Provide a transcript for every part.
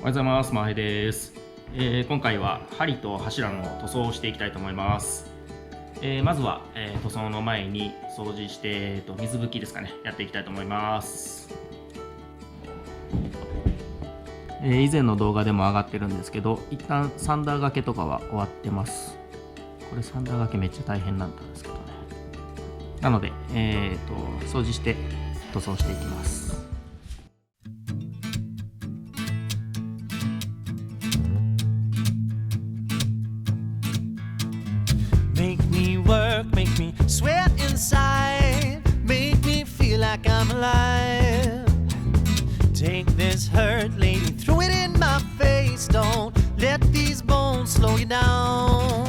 おはようございます。マーヘイです。今回は針と柱の塗装をしていきたいと思います。まずは、塗装の前に掃除して、水拭きですかね、やっていきたいと思います。以前の動画でも上がってるんですけど、一旦サンダー掛けとかは終わってます。これサンダー掛けめっちゃ大変なんですけどね。なので、掃除して塗装していきます。Make me work, make me sweat inside, make me feel like I'm alive. Take this hurt, lady, throw it in my face. Don't let these bones slow you down.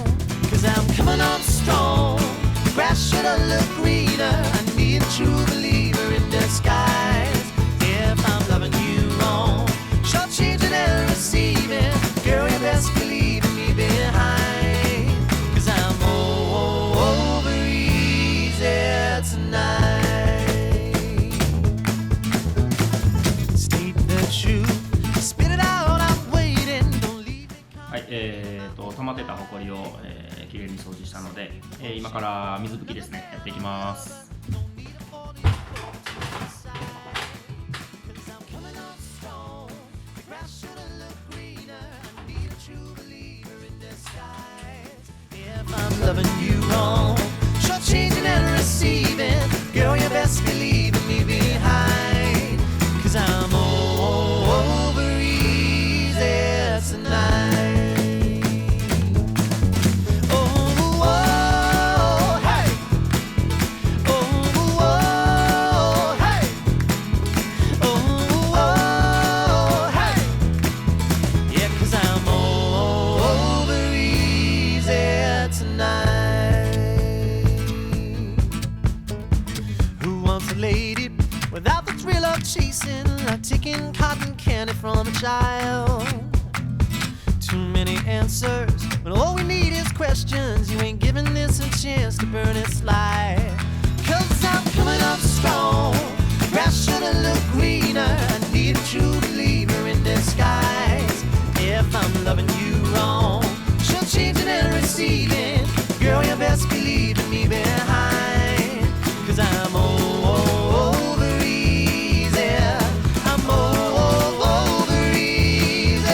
Cause I'm coming up strong, the grass should have looked greener. I need a true believer in disguise. If I'm loving you wrong, shortchanging and receiving, girl, you best believe in me behind.'Cause I'm over easy tonight. State the truth, spit it out, I'm waiting, don't leave it. はい、溜まってたホコリを、きれいに掃除したので、今から水拭きですね、やっていきます。I'm loving you wrong, shortchanging and receiving, girl, you best believe in me behind. Cause I'm over easy tonight. Oh, oh, hey. Oh, oh, hey. Oh, oh, hey. Yeah, cause I'm over easy tonight. Who wants a lady without the thrill of chasing, like taking cotton candy from a child? Too many answers, but all we need is questions. You ain't giving this a chance to burn its light. Cause I'm coming up strong, the grass should've looked greener. I need a true believer in disguise. If I'm loving you wrong, shortchanging and receiving, girl, you best believe in me behind. Cause I'm over easy, I'm over easy,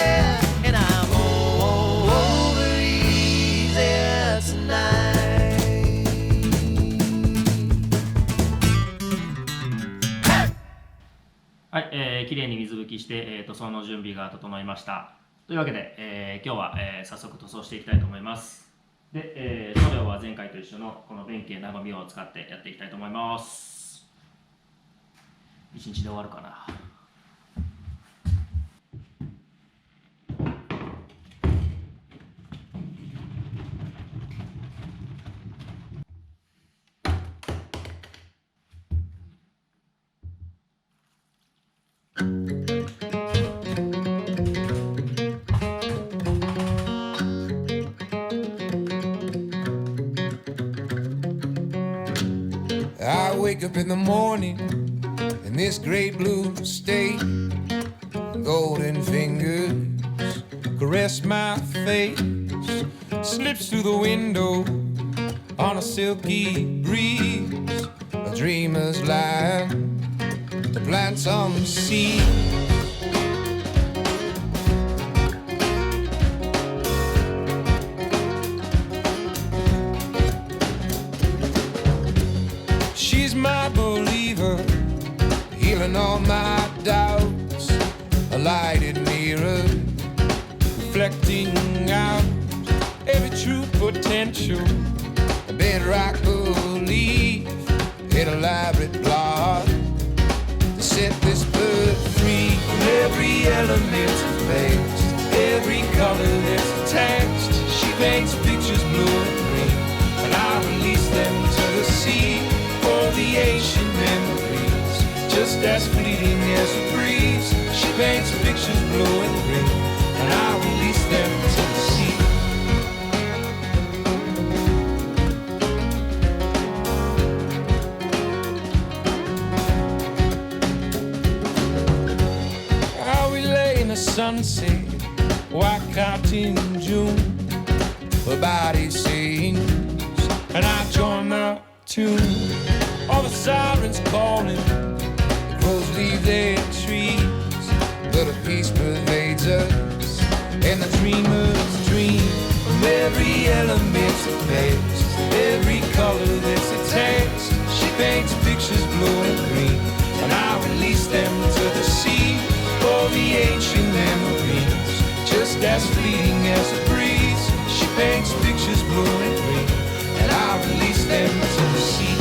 and I'm over easy tonight. Hey! はい、きれいに水拭きして、塗装の準備が整いました。というわけで、今日は、早速塗装していきたいと思います。で、塗料は前回と一緒のこの弁慶なごみを使ってやっていきたいと思います。一日で終わるかな。I wake up in the morning in this great blue state. Golden fingers caress my face. Slips through the window on a silky breeze. A dreamer's line to plant some seeds. She's my believer, healing all my doubts. A lighted mirror, reflecting out every true potential. A bedrock belief, an elaborate plot to set this bird free from every element of face, every color that's attached. She paints pictures blue and green, and I release them to the sea. For the ancient memories, just as fleeting as a breeze. She paints pictures blue and green, and I release them to the sea. I sunset, walk out in June. Her body sings, and I join the tune. All the sirens calling, the crows leave their trees, but a peace pervades us, and the dreamers dream from every element of past, every color that's attached. She paints pictures blue and green, and I release them to the sea for the ancient memories, just as fleeting as a breeze. She paints pictures blue and green, and I release them to the sea.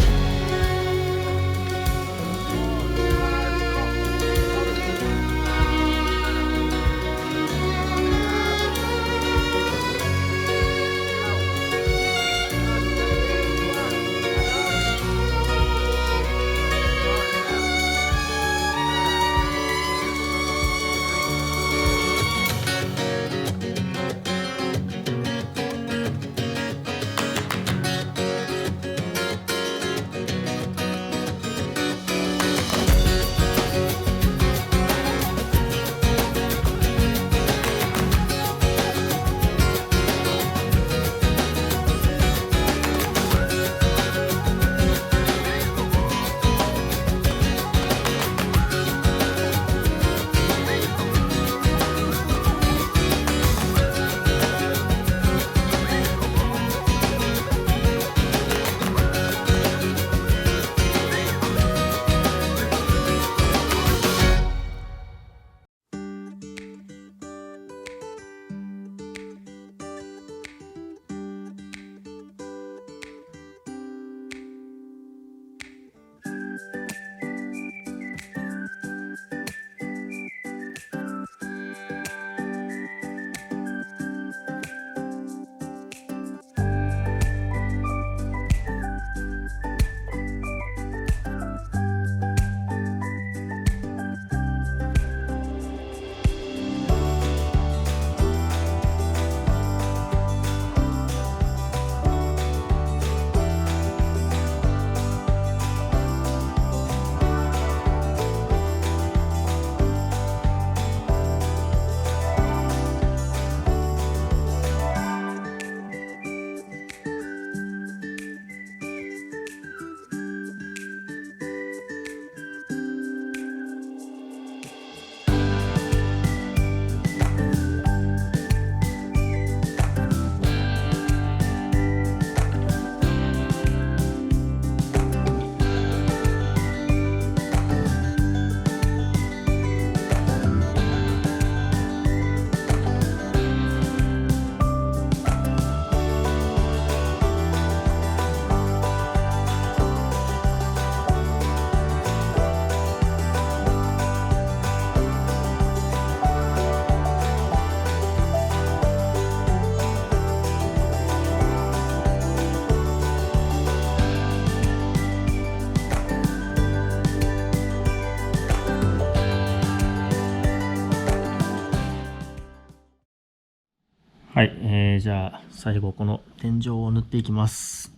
はい、じゃあ最後この天井を塗っていきます。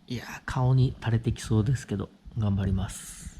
いやー、顔に垂れてきそうですけど頑張ります。